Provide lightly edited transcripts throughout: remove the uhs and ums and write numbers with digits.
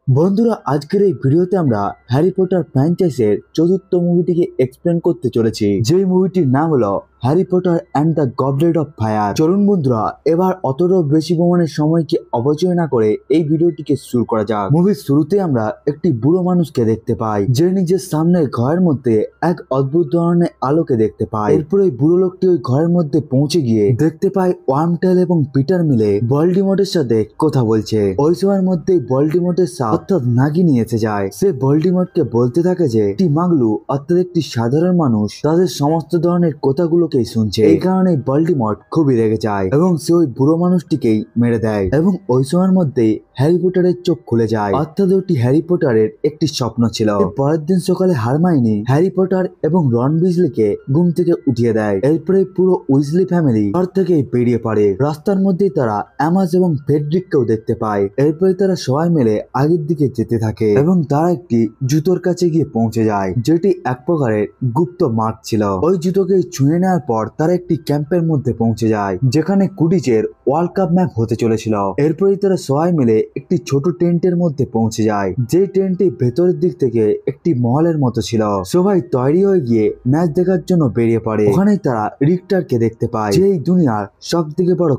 বন্ধুরা, আজকের এই ভিডিওতে আমরা হ্যারি পটার ফ্র্যাঞ্চাইজের চতুর্থ মুভিটিকে এক্সপ্লেন করতে চলেছি, যে মুভিটির নাম হলো Harry Potter and the goblet of fire. চলুন বন্ধুরা, এবার অতটাও বেশি প্রমাণের সময়কে অপচয় না করে এই ভিডিওটিকে শুরু করা যাক। মুভির শুরুতে আমরা একটি বুড়ো মানুষকে দেখতে পাই, যে নিজের সামনে ঘরের মধ্যে এক অদ্ভুত ধরনের আলোকে দেখতে পায়। এরপর ওই বুড়ো লোকটি ওই ঘরের মধ্যে পৌঁছে গিয়ে দেখতে পায় ওয়ার্মটেল এবং পিটার মিলে ভলডেমর্টের সাথে কথা বলছে। ওই সময়ের মধ্যেই ভলডেমর্টের সাপ অর্থাৎ নাগিনী এসে যায়। সে ভলডেমর্টকে বলতে থাকে যে একটি মাগলু অর্থাৎ একটি সাধারণ মানুষ তাদের সমস্ত ধরনের কথাগুলোকেই শুনছে। এই কারণে ভলডেমর্ট খুবই রেগে যায় এবং সে ওই বুড়ো মানুষটিকেই মেরে দেয়। এবং ওই সময়ের মধ্যেই হ্যারি পটারের চোখ খুলে যায়, অর্থাৎ ওটি হ্যারি পটারের একটি স্বপ্ন ছিল। পরের দিন সকালে হারমাইনি হ্যারি পটার এবং রন উইজলিকে ঘুম থেকে উঠিয়ে দেয়। এরপরে পুরো উইজলি ফ্যামিলি ঘর থেকে বেরিয়ে পড়ে। রাস্তার মধ্যেই তারা অ্যামাজ এবং ফেডরিককেও দেখতে পায়। এরপরে তারা সবাই মিলে আগের দিকে যেতে থাকে এবং তারা একটি জুতোর কাছে গিয়ে পৌঁছে যায়, যেটি এক প্রকারের গুপ্ত মার্গ ছিল। ওই জুতোকে ছুঁয়ে নেওয়ার পর তারা একটি ক্যাম্পের মধ্যে পৌঁছে যায়, যেখানে কুডিচের ওয়ার্ল্ড কাপ ম্যাচ হতে চলেছিল। এরপরেই তারা সবাই মিলে একটি ছোট টেন্টের মধ্যে পৌঁছে যায়, যে টেন্টটি ভেতরের দিক থেকে একটি মহলের মতো ছিল। সবাই তৈরি হয়ে গিয়ে ম্যাচ দেখার জন্য বেরিয়ে পড়ে। ওখানেই তারা রিক্টারকে দেখতে পায়, যে এই দুনিয়ার সব থেকে বড়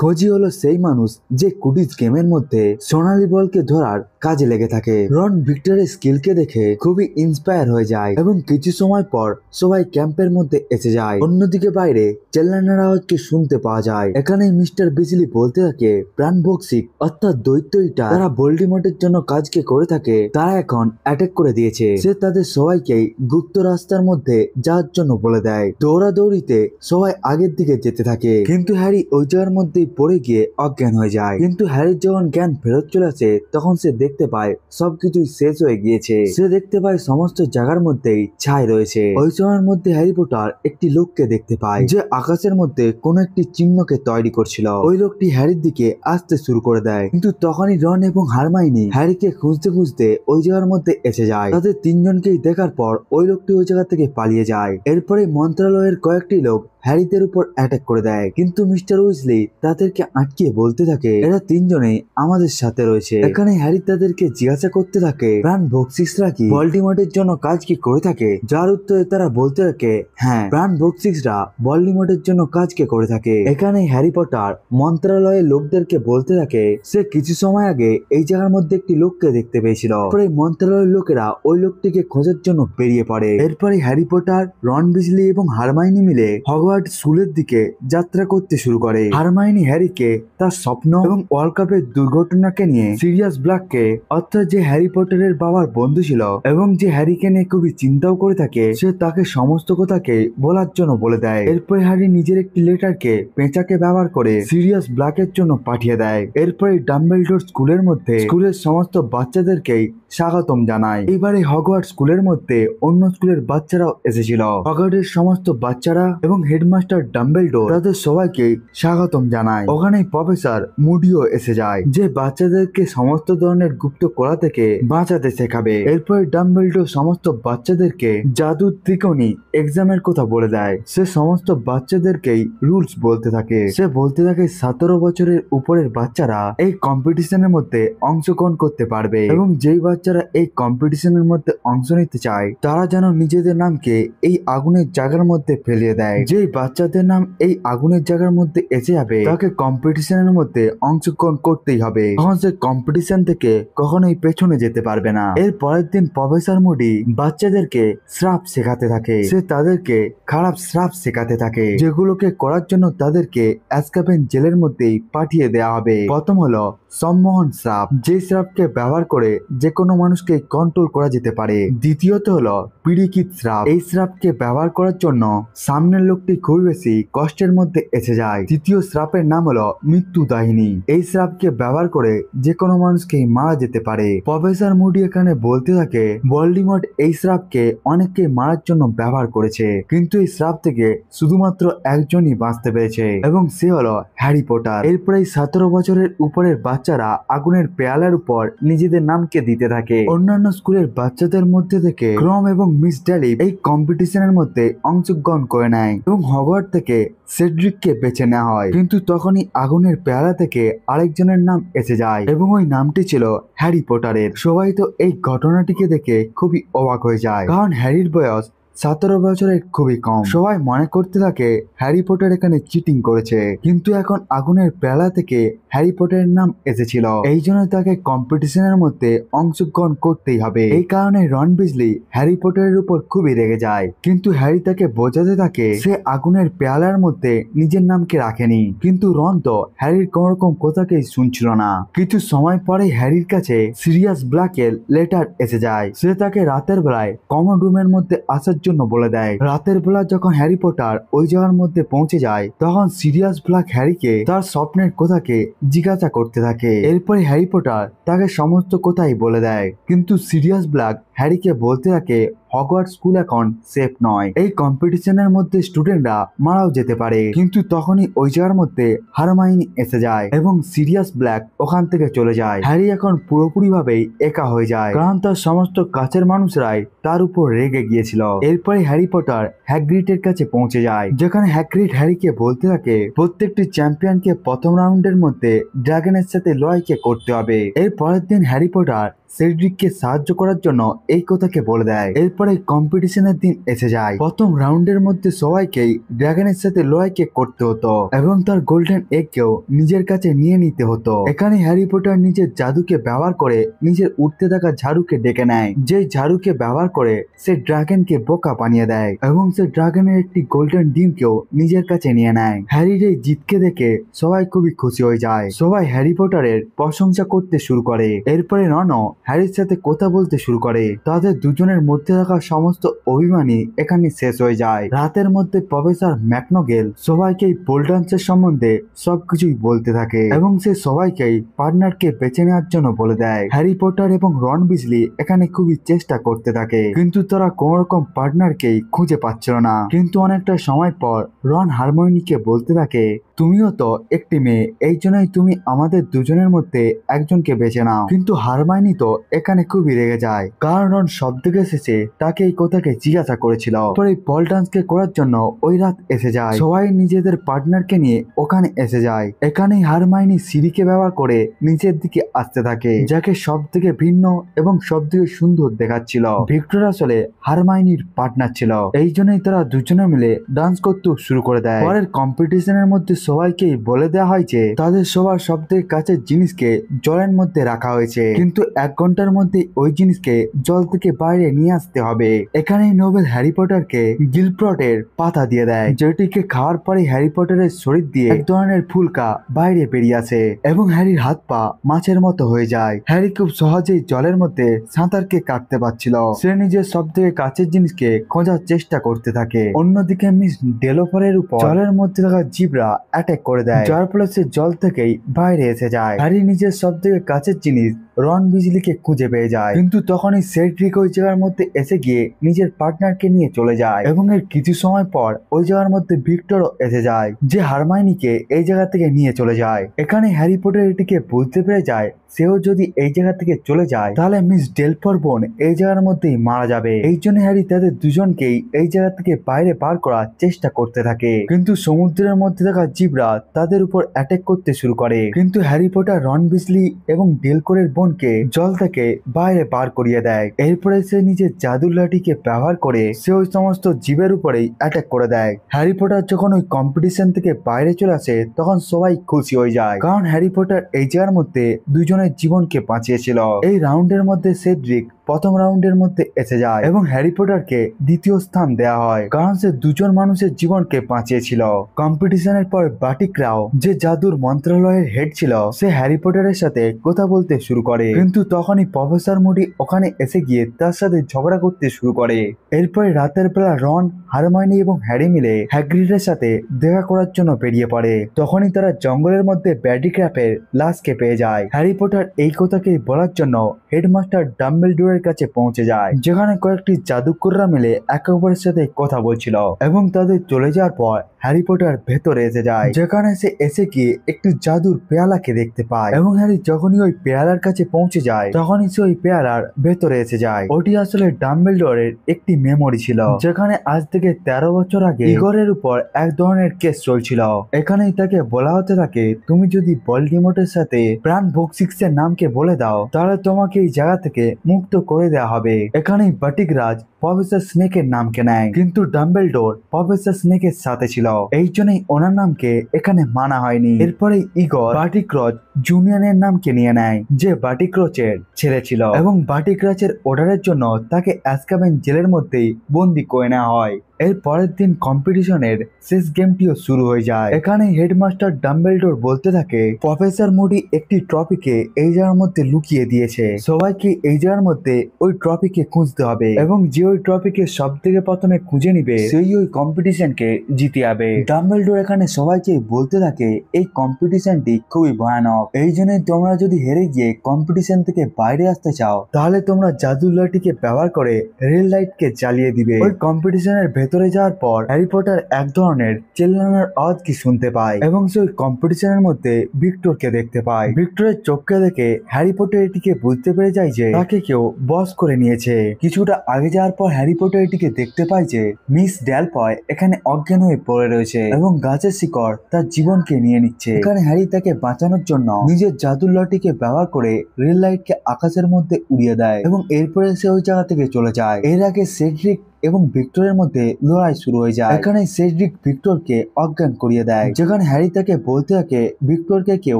খোঁজি হলো সেই মানুষ যে কুডিচ গেমের মধ্যে সোনালী বলকে ধরার কাজে লেগে থাকে। রন ভিক্টরের স্কিলকে দেখে খুবই ইন্সপায়ার হয়ে যায় এবং কিছু সময় পর সবাই ক্যাম্পের মধ্যে এসে যায়। অন্যদিকে বাইরে চেল্লানোর আওয়াজকে শুনতে পাওয়া যায়। এখানে মিস্টার বিজলি বলতে থাকে প্রাণ ভক্ষিক অর্থাৎ দৈত্যটা তারা ভলডেমর্টের জন্য কাজকে করে থাকে, তারা এখন অ্যাটাক করে দিয়েছে। সে তাদের সবাইকে গুপ্ত রাস্তার মধ্যে যাওয়ার জন্য বলে দেয়। দৌড়াদৌড়িতে সবাই আগের দিকে যেতে থাকে, কিন্তু হ্যারি ওই জায়গার মধ্যেই পড়ে গিয়ে অজ্ঞান হয়ে যায়। কিন্তু হ্যারির যখন জ্ঞান ফেরত চলে আসে, তখন সে দেখতে পায় সবকিছুই শেষ হয়ে গিয়েছে। সে দেখতে পায় সমস্ত জায়গার মধ্যেই ছাই রয়েছে। ওই সময়ের মধ্যে হ্যারি পটার একটি লোককে দেখতে পায়, যে আকাশের মধ্যে কোনো একটি চিহ্নকে তৈরি করছিল। ওই লোকটি হ্যারির দিকে আসতে শুরু করে দেয়, কিন্তু তখনই রন এবং হারমাইনি হ্যারিকে খুঁজতে খুঁজতে ওই জায়গার মধ্যে এসে যায়। তাদের তিনজনকেই দেখার পর ওই লোকটি ওই জায়গা থেকে পালিয়ে যায়। এরপরে মন্ত্রণালয়ের কয়েকটি লোক হ্যারিদের উপর অ্যাটাক করে দেয়, কিন্তু মিস্টার উইজলি তাদেরকে আটকিয়ে বলতে থাকে এরা তিনজনেই আমাদের সাথে রয়েছে। এখানে হ্যারি তাদেরকে জিজ্ঞাসা করতে থাকে প্রাণ ভক্ষিকরা কি ভলডেমর্টের জন্য কাজ কি করে থাকে, যার উত্তরে তারা বলতে থাকে হ্যাঁ, প্রাণ ভক্ষিকরা ভলডেমর্টের জন্য কাজ কে করে থাকে। এখানে হ্যারি পটার মন্ত্রণালয়ের লোকদেরকে বলতে থাকে সে কিছু সময় আগে এই জায়গার মধ্যে একটি লোককে দেখতে পেয়েছিল। পরে মন্ত্রণালয়ের লোকেরা ওই লোকটিকে খোঁজার জন্য বেরিয়ে পড়ে। এরপরে হ্যারি পটার, রন উইজলি এবং হারমাইনি মিলে হগওয়ার্টস স্কুলের দিকে যাত্রা করতে শুরু করে। হারমাইনি হ্যারিকে তার স্বপ্ন এবং ওয়ার্ল্ড কাপের দুর্ঘটনাকে নিয়ে সিরিয়াস ব্ল্যাককে অর্থাৎ যে হ্যারি পটারের বাবার বন্ধু ছিল এবং যে হ্যারিকে নিয়ে খুবই চিন্তাও করে থাকে, সে তাকে সমস্ত কথাকে বলার জন্য বলে দেয়। এরপরে হ্যারি নিজের একটি লেটারকে পেঁচাকে ব্যবহার করে সিরিয়াস ব্ল্যাকের জন্য পাঠিয়ে দেয়। এরপরে ডাম্বেলডোর স্কুলের মধ্যে স্কুলের সমস্ত বাচ্চাদেরকেই স্বাগতম জানায়। এবারে হগওয়ার্টস স্কুলের মধ্যে অন্য স্কুলের বাচ্চারাও এসেছিল। হগওয়ার্টসের সমস্ত বাচ্চারা এবং হেডমাস্টার ডাম্বেলডোর তাদের সবাইকে স্বাগতম জানায়। ওখানে প্রফেসর মুডিও এসে যায়, যে বাচ্চাদেরকে সমস্ত ধরনের গুপ্ত কলা থেকে বাঁচাতে শেখাবে। এরপর ডাম্বেলডোর সমস্ত বাচ্চাদেরকে জাদুর ত্রিকোণী এক্সামের কথা বলে দেয়। সে সমস্ত বাচ্চাদেরকেই রুলস বলতে থাকে। সে বলতে থাকে 17 বছরের উপরের বাচ্চারা এই কম্পিটিশনের মধ্যে অংশগ্রহণ করতে পারবে এবং যেই বাচ্চারা এই কম্পিটিশনের মধ্যে অংশ নিতে চায় তারা যেন নিজেদের নামকে এই আগুনের জায়গার মধ্যে ফেলিয়ে দেয়। যেই বাচ্চাদের নাম এই আগুনের জায়গার মধ্যে এসে যাবে তাকে কম্পিটিশনের মধ্যে অংশগ্রহণ করতেই হবে, তখন সে কম্পিটিশন থেকে কখনোই পেছনে যেতে পারবে না। এর পরের দিন প্রফেসর মুডি বাচ্চাদেরকে শ্রাপ শেখাতে থাকে। সে তাদেরকে খারাপ শ্রাপ শেখাতে থাকে, যেগুলোকে করার জন্য তাদেরকে অ্যাজকাবেন জেলের মধ্যেই পাঠিয়ে দেওয়া হবে। প্রথম হলো সম্মোহন শ্রাপ, যে শ্রাপকে ব্যবহার করে যে কোনো মানুষকে কন্ট্রোল করা যেতে পারে। দ্বিতীয়ত হলো পিরিকিত শ্রাপ, এই শ্রাপকে ব্যবহার করার জন্য সামনের লোকটি খুবই বেশি কষ্টের মধ্যে এসে যায়। তৃতীয় শ্রাপের নাম হলো মৃত্যুদাহিনী, এই শ্রাপকে ব্যবহার করে যে কোনো মানুষকে মারা যেতে পারে। প্রফেসর মুডি এখানে বলতে থাকে ভলডেমর্ট এই শ্রাপকে অনেককে মারার জন্য ব্যবহার করেছে, কিন্তু এই শ্রাপ থেকে শুধুমাত্র একজনই বাঁচতে পেরেছে এবং সে হলো হ্যারি পটার। এরপরে 17 বছরের উপরের বাচ্চারা আগুনের পেয়ালার উপর নিজেদের নামকে দিতে থাকে। অন্যান্য স্কুলের বাচ্চাদের মধ্যে থেকে ক্রম এবং মিস ড্যালি এই কম্পিটিশনের মধ্যে অংশগ্রহণ করে নেয় এবং হগওয়ার্টস থেকে সেড্রিককে বেছে নেওয়া হয়। কিন্তু তখনই আগুনের পেয়ালা থেকে আরেকজনের নাম এসে যায় এবং ওই নামটি ছিল হ্যারি পটারের। সবাই তো এই ঘটনাটিকে দেখে খুবই অবাক হয়ে যায়, কারণ হ্যারির বয়স 17 বছরের খুবই কম। সবাই মনে করতে থাকে হ্যারি পটার এখানে চিটিং করেছে, কিন্তু এখন আগুনের পেয়ালা থেকে হ্যারি পটারের নাম এসেছিল, এই জন্য তাকে কম্পিটিশনের মধ্যে অংশগ্রহণ করতেই হবে। এই কারণে রন বিজলি হ্যারি পটারের উপর খুবই রেগে যায়, কিন্তু হ্যারি তাকে বোঝাতে থাকে সে আগুনের পেয়ালার মধ্যে নিজের নামকে রাখেনি। কিন্তু রন তো হ্যারির কোন রকম কথাকেই শুনছিল না। কিছু সময় পরে হ্যারির কাছে সিরিয়াস ব্ল্যাকের লেটার এসে যায়। সে তাকে রাতের বেলায় কমন রুমের মধ্যে আসার জন্য বলে দেয়। রাতের বেলা যখন হ্যারি পটার ওই জায়গার মধ্যে পৌঁছে যায়, তখন সিরিয়াস ব্ল্যাক হ্যারিকে তার স্বপ্নের কথাকে জিজ্ঞাসা করতে থাকে। এরপরে হ্যারি পটার তাকে সমস্ত কথাই বলে দেয়, কিন্তু সিরিয়াস ব্ল্যাক হ্যারিকে বলতে থাকে হগওয়ার্টস স্কুল এখন সেফ নয়, এই কম্পিটিশনের মধ্যে স্টুডেন্টরা মারাও যেতে পারে। কিন্তু তখনই ওই জায়গার মধ্যে হারমাইনি এসে যায় এবং সিরিয়াস ব্ল্যাক ওখান থেকে চলে যায়। হ্যারি এখন পুরোপুরি ভাবেই একা হয়ে যায়, কারণ তার সমস্ত কাছের মানুষরাই তার উপর রেগে গিয়েছিল। এরপরে হ্যারি পটার হ্যাগ্রিডের কাছে পৌঁছে যায়, যেখানে হ্যাগ্রিড হ্যারিকে বলতে থাকে প্রত্যেকটি চ্যাম্পিয়নকে প্রথম রাউন্ডের মধ্যে ড্রাগনের সাথে লড়াইকে করতে হবে। এর পরের দিন হ্যারি পটার সেড্রিককে সাহায্য করার জন্য এই কথাকে বলে দেয়। এরপরে কম্পিটিশনের দিন এসে যায়। প্রথম রাউন্ডের মধ্যে সবাইকেই ড্রাগনের সাথে লড়াইকে করতে হতো এবং তার গোল্ডেন এগকেও নিজের কাছে নিয়ে নিতে হতো। এখানে হ্যারি পটার নিজের জাদুকে ব্যবহার করে নিজের উঠতে থাকা ঝাড়ুকে ডেকে নেয়, যে ঝাড়ুকে ব্যবহার করে সে ড্রাগনকে বোকা বানিয়ে দেয় এবং সে ড্রাগনের একটি গোল্ডেন ডিমকেও নিজের কাছে নিয়ে নেয়। হ্যারির এই জিতকে দেখে সবাই খুবই খুশি হয়ে যায়। সবাই হ্যারি পটারের প্রশংসা করতে শুরু করে। এরপরে রনও হ্যারির সাথে কথা বলতে শুরু করে। তাদের দুজনের মধ্যে থাকা সমস্ত অভিমানী এখানে শেষ হয়ে যায়। রাতের মধ্যে প্রফেসর ম্যাকগোনাগেল সবাইকেই পোল ডান্সের সম্বন্ধে সবকিছুই বলতে থাকে এবং সে সবাইকেই পার্টনারকে বেছে নেওয়ার জন্য বলে দেয়। হ্যারি পটার এবং রন বিজলি এখানে খুবই চেষ্টা করতে থাকে, কিন্তু তারা কোন রকম পার্টনারকেই খুঁজে পাচ্ছিল না। কিন্তু অনেকটা সময় পর রন হারমাইনিকে বলতে থাকে, তুমিও তো একটি মেয়ে, এই জন্যই তুমি আমাদের দুজনের মধ্যে একজনকে বেছে নাও। কিন্তু হারমাইনি তো এখানে খুবই রেগে যায়, কারণ রন সব থেকে শেষে তাকে এই কথাকে জিজ্ঞাসা করেছিল। পরে পল ডান্সকে করার জন্য ওই রাত এসে যায়। সবাই নিজেদের পার্টনারকে নিয়ে ওখানে এসে যায়। এখানেই হারমাইনি সিঁড়িকে ব্যবহার করে নিচের দিকে আসতে থাকে, যাকে সব থেকে ভিন্ন এবং সব থেকে সুন্দর দেখাচ্ছিল। ভিক্টর আসলে হারমাইনির পার্টনার ছিল, এই জন্যই তারা দুজনে মিলে ডান্স করতে শুরু করে দেয়। পরের কম্পিটিশনের মধ্যে সবাইকেই বলে দেওয়া হয় যে তাদের সবার সব থেকে কাছের জিনিসকে জলের মধ্যে রাখা হয়েছে, কিন্তু 1 ঘন্টার মধ্যে ওই জিনিসকে জল থেকে বাইরে নিয়ে আসতে হবে। এখানেই নোবেল হ্যারি পটারকে গিলপ্রটের পাতা দিয়ে দেয়, যেটিকে খাওয়ার পরে হ্যারি পটারের শরীর দিয়ে এক ধরনের ফুলকা বাইরে বেরিয়ে আসে এবং হ্যারির হাত পা মাছের মতো হয়ে যায়। হ্যারি খুব সহজেই জলের মধ্যে সাঁতারকে কাটতে পারছিল। সে নিজের সব থেকে কাছের জিনিসকে খোঁজার চেষ্টা করতে থাকে। অন্যদিকে মিস ডেলোফারের উপর জলের মধ্যে থাকা জিব্রা অ্যাটাক করে দেয়, যার ফলে সে জল থেকেই বাইরে এসে যায়। হ্যারি নিজের সব থেকে কাছের জিনিস রন বিজলিকে খুঁজে পেয়ে যায়, কিন্তু তখনই সেড্রিক ওই জায়গার মধ্যে এসে গিয়ে নিজের পার্টনারকে নিয়ে চলে যায় এবং এর কিছু সময় পর ওই জায়গার মধ্যে ভিক্টরও এসে যায়, যে হারমাইনিকে এই জায়গা থেকে নিয়ে চলে যায়। এখানে হ্যারি পটার এটিকে বুঝতে পেরে যায় সেও যদি এই জায়গা থেকে চলে যায় তাহলে মিস ডেলফোর বোন এই জায়গার মধ্যেই মারা যাবে। এই জন্য হ্যারি তাদের দুজনকেই এই জায়গা থেকে বাইরে বার করার চেষ্টা করতে থাকে, কিন্তু সমুদ্রের মধ্যে থাকা জিব্রা তাদের উপর অ্যাটাক করতে শুরু করে। কিন্তু হ্যারি পটার রন বিজলি এবং ডেলকোরের বোনকে জল থেকে বাইরে বার করিয়ে দেয়। এরপরে সে নিজের জাদুর লাঠিকে ব্যবহার করে সে ওই সমস্ত জীবের উপরেই অ্যাটাক করে দেয়। হ্যারি পটার যখন ওই কম্পিটিশন থেকে বাইরে চলে আসে তখন সবাই খুশি হয়ে যায়, কারণ হ্যারি পটার এই জায়গার মধ্যে দুজনের জীবনকে বাঁচিয়েছিল। এই রাউন্ডের মধ্যে সেড্রিক প্রথম রাউন্ডের মধ্যে এসে যায় এবং হ্যারি পটারকে দ্বিতীয় স্থান দেওয়া হয়, কারণ সে দুজন মানুষের জীবনকে বাঁচিয়েছিল। কম্পিটিশনের পর বাটিকরাও, যে জাদুর মন্ত্রণালয়ের হেড ছিল, সে হ্যারি পটারের সাথে কথা বলতে শুরু করে, কিন্তু তখনই প্রফেসর মুডি ওখানে এসে গিয়ে তার সাথে ঝগড়া করতে শুরু করে। এরপরে রাতের বেলা রন, হারমাইনি এবং হ্যারি মিলে হ্যাগ্রিডের সাথে দেখা করার জন্য বেরিয়ে পড়ে। তখনই তারা জঙ্গলের মধ্যে ব্যাডিক্রাফের লাশকে পেয়ে যায়। হ্যারি পটার এই কথাকেই বলার জন্য হেডমাস্টার ডাম্বেলডোরের কাছে পৌঁছে যায়, যেখানে কয়েকটি জাদুকররা মিলে একে অপরের সাথে কথা বলছিল এবং তাদের চলে যাওয়ার পর হ্যারি পটার ভেতরে এসে যায়, যেখানে সে এসে গিয়ে একটি জাদুর পেয়ালাকে দেখতে পায়। এবং হ্যারি যখনই ওই পেয়ালার কাছে পৌঁছে যায় তখনই সে ওই পেয়ালার ভেতরে এসে যায়। ওটি আসলে ডাম্বেলডোরের একটি মেমোরি ছিল, যেখানে আজ থেকে 13 বছর আগে ইগরের উপর এক ধরনের কেস চলছিল। এখানেই তাকে বলা হতে থাকে, তুমি যদি ভলডেমর্টের সাথে প্রাণ ভক্সিক্সের নামকে বলে দাও তাহলে তোমাকে এই জায়গা থেকে মুক্ত করে দেওয়া হবে। এখানেই বাটিকরাজ প্রফেসর স্নেকের নামকে নেয়, কিন্তু ডাম্বেলডোর প্রফেসর স্নেকের সাথে ছিল, এই জন্যই ওনার নামকে এখানে মানা হয়নি। এরপরে ইগর বাটিক্রচ জুনিয়রের নামকে নিয়ে নেয়, যে বাটিক্রচের ছেলে ছিল, এবং বাটিক্রচের অর্ডারের জন্য তাকে অ্যাজকাবেন জেলের মধ্যেই বন্দি করে নেওয়া হয়। এর পরের দিন কম্পিটিশনের শেষ গেমটিও শুরু হয়ে যায়। এখানে হেডমাস্টার ডাম্বেলডোর বলতে থাকে, প্রফেসর মুডি একটি ট্রফিকে এই জায়গার মধ্যে লুকিয়ে দিয়েছে, সবাইকে এই জায়গার মধ্যে ওই ট্রফিকে খুঁজতে হবে, এবং যে ওই ট্রফিকে সব থেকে প্রথমে খুঁজে নিবে সেই ওই কম্পিটিশনকে জিতে যাবে। ডাম্বেলডোর এখানে সবাইকে বলতে থাকে, এই কম্পিটিশনটি খুবই ভয়ানক, এই জন্যই তোমরা যদি হেরে গিয়ে কম্পিটিশন থেকে বাইরে আসতে চাও তাহলে তোমরা জাদুর লাঠিকে ব্যবহার করে রেল লাইটকে জ্বালিয়ে দিবে। ওই কম্পিটিশনের ভেতরে যাওয়ার পর হ্যারি পটার এক ধরনের চেল্লানোর আওয়াজ কি শুনতে পায়, এবং সে ওই কম্পিটিশনের মধ্যে ভিক্টরকে দেখতে পায়। ভিক্টরের চোখকে দেখে হ্যারি পটার এটিকে বুঝতে পেরে যায় যে তাকে কেউ বস করে নিয়েছে। কিছুটা আগে যাওয়ার পর হ্যারি পটার এটিকে দেখতে পায় যে মিস ড্যালফয় এখানে অজ্ঞান হয়ে পড়ে রয়েছে, এবং গাছের শিকড় তার জীবনকে নিয়ে নিচ্ছে। এখানে হ্যারি তাকে বাঁচানোর জন্য নিজের জাদুর লাঠিকে ব্যবহার করে রেল লাইটকে আকাশের মধ্যে উড়িয়ে দেয়, এবং এরপরে সে ওই জায়গা থেকে চলে যায়। এর আগে সেড্রিক এবং ভিক্টরের মধ্যে লড়াই শুরু হয়ে যায়। এখানে সেড্রিক ভিক্টরকে অজ্ঞান করিয়ে দেয়, যেখানে হ্যারি তাকে বলতে থাকে ভিক্টরকে কেউ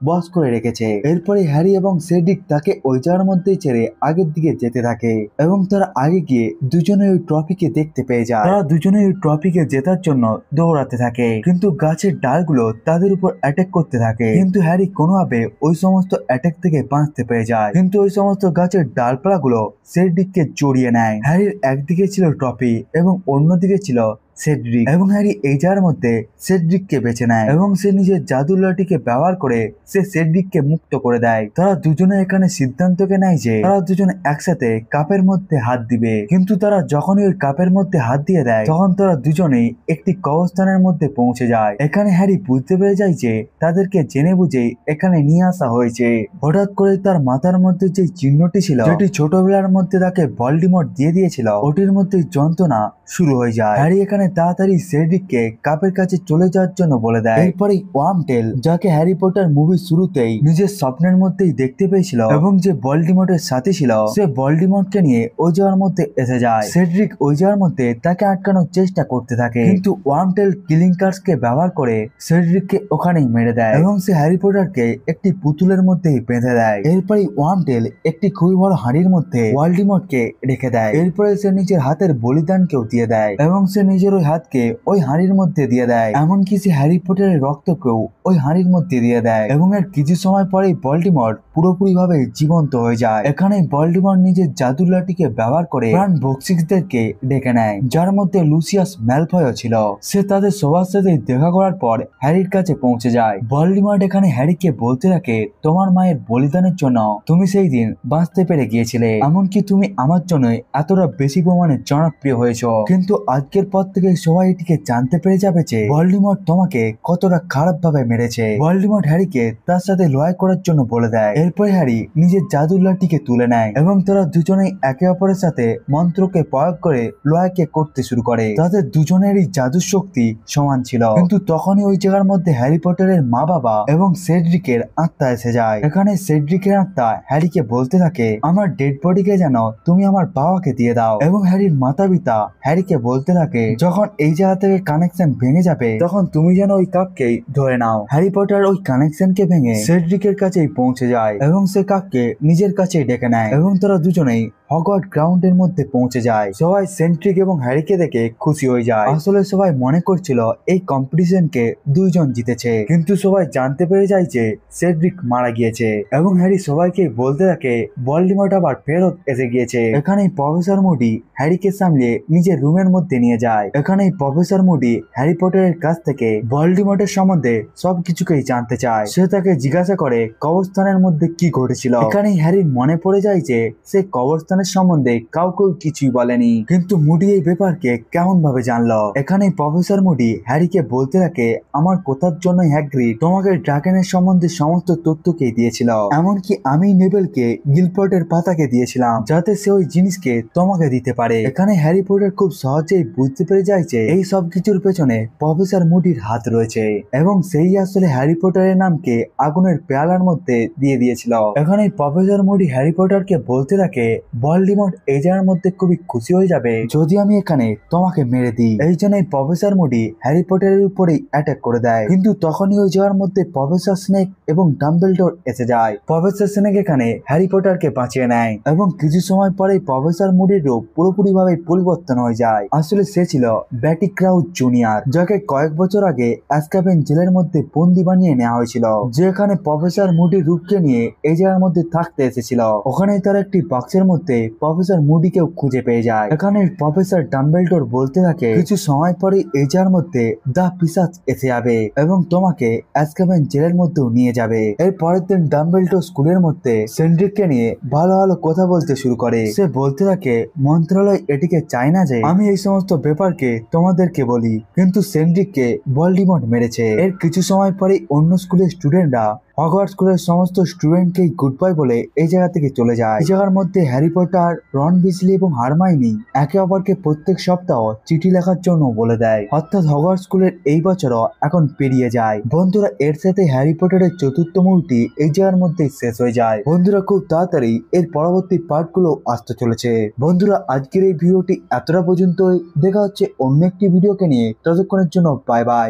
বস করে রেখেছে। এরপরে হ্যারি এবং সেড্রিক তাকে ওই জায়গার মধ্যেই ছেড়ে আগের দিকে যেতে থাকে, এবং তারা আগে গিয়ে দুজনে ওই ট্রফিকে দেখতে পেয়ে যায়। তারা দুজনে ওই ট্রফিকে জেতার জন্য দৌড়াতে থাকে, কিন্তু গাছের ডালগুলো তাদের উপর অ্যাটাক করতে থাকে, কিন্তু হ্যারি কোনোভাবে ওই সমস্ত অ্যাটাক থেকে বাঁচতে পেরে যায়। কিন্তু ওই সমস্ত গাছের ডালপালাগুলো সেড্রিককে জড়িয়ে নেয়। হ্যারির একদিকে ছিল ট্রফি এবং অন্যদিকে ছিল সেড্রিক, এবং হ্যারি এই জায়গার মধ্যে সেড্রিককে বেছে নেয়, এবং সে নিজের জাদুর লাঠিকে ব্যবহার করে সে সেড্রিককে মুক্ত করে দেয়। তারা দুজনে এখানে সিদ্ধান্তকে নেয় যে তারা দুজনে একসাথে কাপের মধ্যে হাত দিবে, কিন্তু তারা যখনই ওই কাপের মধ্যে হাত দিয়ে দেয় তখন তারা দুজনেই একটি কবরস্থানের মধ্যে পৌঁছে যায়। এখানে হ্যারি বুঝতে পেরে যায় যে তাদেরকে জেনে বুঝে এখানে নিয়ে আসা হয়েছে। হঠাৎ করে তার মাথার মধ্যে যে চিহ্নটি ছিল, যেটি ছোটবেলার মধ্যে তাকে ভলডেমর্ট দিয়ে দিয়েছিল, ওটির মধ্যে যন্ত্রণা শুরু হয়ে যায়। হ্যারি এখানে তাড়াতাড়ি সেড্রিককে কাপের কাছে চলে যাওয়ার জন্য বলে দেয়। এরপরে ওয়ার্মটেল, যাকে হ্যারি পটার মুভির শুরুতেই নিজের স্বপ্নের মধ্যেই দেখতে পেয়েছিল এবং যে ভলডেমর্টের সাথে ছিল, সে ভলডেমর্টকে নিয়ে ওই জায়গার মধ্যে এসে যায়। সেড্রিক ওই জায়গার মধ্যে তাকে আটকানোর চেষ্টা করতে থাকে, কিন্তু ওয়ার্মটেল কিলিং কার্ডসকে ব্যবহার করে সেড্রিককে ওখানেই মেরে দেয়, এবং সে হ্যারি পটারকে একটি পুতুলের মধ্যেই বেঁধে দেয়। এরপরে ওয়ার্মটেল একটি খুবই বড় হাঁড়ির মধ্যে ভলডেমর্টকে রেখে দেয়। এরপরে সে নিজের হাতের বলিদানকেও দিয়ে দেয়, এবং সে নিজের ওই হাতকে ওই হাঁড়ির মধ্যে দিয়ে দেয়, এমনকি সে হ্যারি পটারের রক্তকেও ওই হাঁড়ির মধ্যে দিয়ে দেয়। এবং এর কিছু সময় পরেই ভলডেমর্ট পুরোপুরি ভাবে জীবন্ত হয়ে যায়। এখানে ভলডেমর্ট নিজের জাদুর লাঠিকে ব্যবহার করে প্রাণ ভক্সিক্সদেরকে ডেকে নেয়, যার মধ্যে লুসিয়াস ম্যালফয়ও ছিল। সে তাদের সবার সাথে দেখা করার পর হ্যারির কাছে পৌঁছে যায়। ভলডেমর্ট এখানে হ্যারিকে বলতে থাকে, তোমার মায়ের বলিদানের জন্য তুমি সেই দিন বাঁচতে পেরে গিয়েছিলে, এমনকি তুমি আমার জন্য এতটা বেশি প্রমাণে জনপ্রিয় হয়েছ, কিন্তু আজকের পর থেকে সবাই এটিকে জানতে পেরে যাবে যে ভলডেমর্ট তোমাকে কতটা খারাপ ভাবে মেরেছে। ভলডেমর্ট হ্যারিকে তার সাথে লড়াই করার জন্য বলে দেয়। এরপরে হ্যারি নিজের জাদুর লাঠিকে তুলে নেয়, এবং তারা দুজনেই একে অপরের সাথে মন্ত্রকে প্রয়োগ করে লড়াইকে করতে শুরু করে। তাদের দুজনেরই জাদুর শক্তি সমান ছিল, কিন্তু তখনই ওই জায়গার মধ্যে হ্যারি পটারের মা বাবা এবং সেড্রিকের আত্মা এসে যায়। এখানে সেড্রিকের আত্মা হ্যারিকে বলতে থাকে, আমার ডেড বডিকে যেন তুমি আমার বাবাকে দিয়ে দাও, এবং হ্যারির মাতা পিতা হ্যারিকে বলতে থাকে, যখন এই জায়গা থেকে কানেকশন ভেঙে যাবে তখন তুমি যেন ওই কাপকেই ধরে নাও। হ্যারি পটার ওই কানেকশনকে ভেঙে সেড্রিকের কাছেই পৌঁছে যায়, এবং সে কাপকে নিজের কাছেই ডেকে নেয়, এবং তারা দুজনেই হগওয়ার্টস গ্রাউন্ডের মধ্যে পৌঁছে যায়। সবাই সেন্ট্রিক এবং হ্যারিকে দেখে খুশি হয়ে যায়। আসলে সবাই মনে করছিল এই কম্পিটিশনকে দুইজন জিতেছে, কিন্তু সবাই জানতে পেরে যায় যে সেড্রিক মারা গিয়েছে, এবং হ্যারি সবাইকে বলতে থাকে ভলডেমর্ট আবার ফেরত এসে গিয়েছে। এখানেই প্রফেসর মুডি হ্যারিকে সামলে নিজের রুমের মধ্যে নিয়ে যায়। এখানেই প্রফেসর মুডি হ্যারি পটারের কাছ থেকে ভলডেমর্টের সম্বন্ধে সবকিছুকেই জানতে চায়। সে তাকে জিজ্ঞাসা করে কবরস্থানের মধ্যে মধ্যে কি ঘটেছিল। এখানেই হ্যারির মনে পড়ে যায় যে সে কবরস্থানের সম্বন্ধে কাউকেও কিছুই বলেনি, কিন্তু মুডি এই ব্যাপারকে কেমন ভাবে জানলো। এখানেই প্রফেসর মুডি হ্যারিকে বলতে থাকে, আমার কথার জন্য হ্যাগ্রিড তোমাকে ড্রাগনের সম্বন্ধে সমস্ত তথ্যকে দিয়েছিল, এমনকি আমি নেবেলকে গিলফোর্ডের পাতাকে দিয়েছিলাম যাতে সে ওই জিনিসকে তোমাকে দিতে পারে। এখানে হ্যারি পটার খুব সহজেই বুঝতে পেরে যায় যে এই সব কিছুর পেছনে প্রফেসর মুডির হাত রয়েছে এবং সেই আসলে হ্যারি পটারের নামকে আগুনের পেয়ালার মধ্যে দিয়ে দিয়েছিল। এখানে প্রফেসর মুডি হ্যারি পটারকে বলতে থাকে, ভলডেমর্ট এই জায়গার মধ্যে খুবই খুশি হয়ে যাবে যদি আমি এখানে তোমাকে মেরে দিই। এই জন্যই প্রফেসর মুডি হ্যারি পটারের উপরেই অ্যাটাক করে দেয়, কিন্তু তখনই ওই জায়গার মধ্যে প্রফেসর স্নেক এবং ডাম্বেলডোর এসে যায়। প্রফেসর স্নেক এখানে হ্যারি পটারকে বাঁচিয়ে নেয় এবং কিছু সময় পরেই প্রফেসর মুডির রূপ পুরোপুরি ভাবে পরিবর্তন হয়ে যায়। আসলে সে ছিল ব্যাটি ক্রাউচ জুনিয়র, যাকে কয়েক বছর আগে অ্যাজকাবেন জেলের মধ্যে বন্দি বানিয়ে নেওয়া হয়েছিল, যেখানে প্রফেসর মুডির রূপকে নিয়ে এই জায়গার মধ্যে থাকতে এসেছিল। ওখানে তার একটি বাক্সের মধ্যে প্রফেসর মুডিকেও খুঁজে পেয়ে যায়। এখানে প্রফেসর ডাম্বেলডোর বলতে থাকে, কিছু সময় পরে এই জায়গার মধ্যে দা পিশাচ এসে যাবে এবং তোমাকে অ্যাজকাবেন জেলের মধ্যেও নিয়ে যাবে। এর পরের দিন ডাম্বেলডোর স্কুলের মধ্যে সেন্ড্রিককে নিয়ে ভালো ভালো কথা বলতে শুরু করে। সে বলতে থাকে, মন্ত্রণালয় এটিকে চায় না যে আমি এই সমস্ত ব্যাপারকে তোমাদেরকে বলি, কিন্তু সেন্ড্রিককে ভলডেমর্ট মেরেছে। এর কিছু সময় পরে অন্য স্কুলের স্টুডেন্টরা হগওয়ার্টস স্কুলের সমস্ত স্টুডেন্টকেই গুড বাই বলে এই জায়গা থেকে চলে যায়। এই জায়গার মধ্যে হ্যারি পটার, রন উইজলি এবং হারমাইনি একে অপরকে প্রত্যেক সপ্তাহ চিঠি লেখার জন্য বলে দেয়। অর্থাৎ হগওয়ার্টস স্কুলের এই বছরও এখন পেরিয়ে যায়। বন্ধুরা, এর সাথে হ্যারি পটারের চতুর্থ মুভিটি এই জায়গার মধ্যে শেষ হয়ে যায়। বন্ধুরা, খুব তাড়াতাড়ি এর পরবর্তী পার্টগুলো আসতে চলেছে। বন্ধুরা, আজকের এই ভিডিওটি এতটা পর্যন্তই। দেখা হচ্ছে অন্য একটি ভিডিওকে নিয়ে। ততক্ষণের জন্য বাই বাই।